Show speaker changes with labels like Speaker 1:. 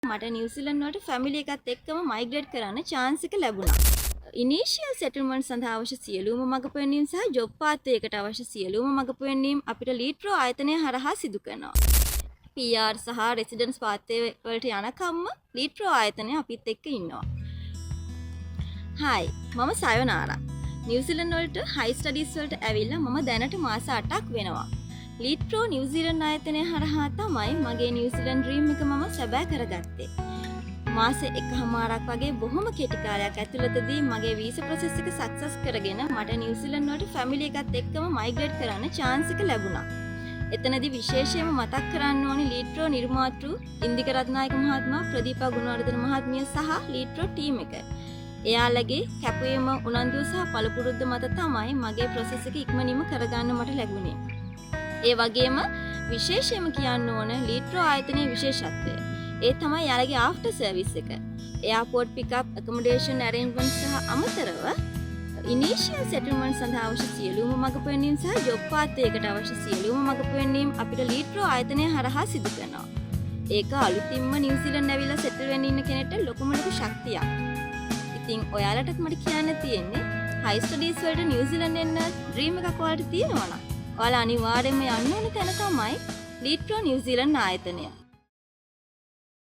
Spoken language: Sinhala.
Speaker 1: මට නිව්සීලන්ත වලට ෆැමිලි එකත් එක්කම මයිග්‍රේට් කරන්න chance එක ලැබුණා. ඉනිෂියල් සෙටල්මන්ට් සඳහා අවශ්‍ය සියලුම මඟ පෙන්වීම් සහ ජොබ් පාත් එකකට අවශ්‍ය සියලුම මඟ පෙන්වීම් අපිට ලීඩ්‍රෝ ආයතනය හරහා සිදු කරනවා. PR සහ රෙසිඩන්ස් පාත් වලට යනකම්ම ලීඩ්‍රෝ ආයතනය අපිත් එක්ක ඉන්නවා. හායි මම සයෝනාරා. නිව්සීලන්ත වලට හයි ස්ටඩීස් වලට ඇවිල්ලා මම දැනට මාස 8ක් වෙනවා. ලීඩ්‍රෝ නිව්සීලන්ත ආයතනය හරහා තමයි මගේ නිව්සීලන්ත ඩ්‍රීම් එක මම සැබෑ කරගත්තේ. මාස 1කමාරක් වගේ බොහොම කෙටි කාලයක් ඇතුළතදී මගේ වීසා ප්‍රොසෙස් එක සක්සස් කරගෙන මට නිව්සීලන්ත වලට ෆැමිලි එකත් එක්කම මයිග්‍රේට් කරන්න chance එක ලැබුණා. එතනදී විශේෂයෙන්ම මතක් කරන්න ඕනේ ලීඩ්‍රෝ නිර්මාතෘ ඉන්දික රත්නායක මහත්මයා, ප්‍රදීපා ගුණවර්ධන මහත්මිය සහ ලීඩ්‍රෝ ටීම් එක. එයාලගේ කැපවීම උනන්දුව සහ පළපුරුද්ද මත තමයි මගේ ප්‍රොසෙස් එක ඉක්මනින්ම කරගන්න මට ලැබුණේ. ඒ වගේම විශේෂයෙන්ම කියන්න ඕන ලීඩ්‍රෝ ආයතනයේ විශේෂත්වය. ඒ තමයි යාළගේ ආෆ්ටර් සර්විස් එක. එයාපෝට් පිකප්, ඇකොමොඩේෂන් ඇරේන්ජ්මන්ට් සහ අමතරව ඉනිෂියල් සෙටල්මන්ට් සඳහා අවශ්‍ය සියලුම මඟ පෙන්වීම් සහ ජොබ් පාත් එකකට අවශ්‍ය සියලුම මඟ පෙන්වීම් අපිට ලීඩ්‍රෝ ආයතනය හරහා සිදු කරනවා. ඒක අලුතින්ම නිව්සීලන්ත ඇවිල්ලා සෙටල් වෙන්න ඉන්න කෙනෙක්ට ලොකුම ශක්තියක්. ඉතින් ඔයාලටත් මට කියන්න තියෙන්නේ හයි ස්ටඩීස් වලට නිව්සීලන්ත එන්න ඩ්‍රීම් එකක් ඔයාලට තියෙනවා නම් ඔයාලා අනිවාර්යයෙන්ම යන්න ඕන තැන තමයි ලීඩ්‍රෝ නිව්සීලන්ත ආයතනය.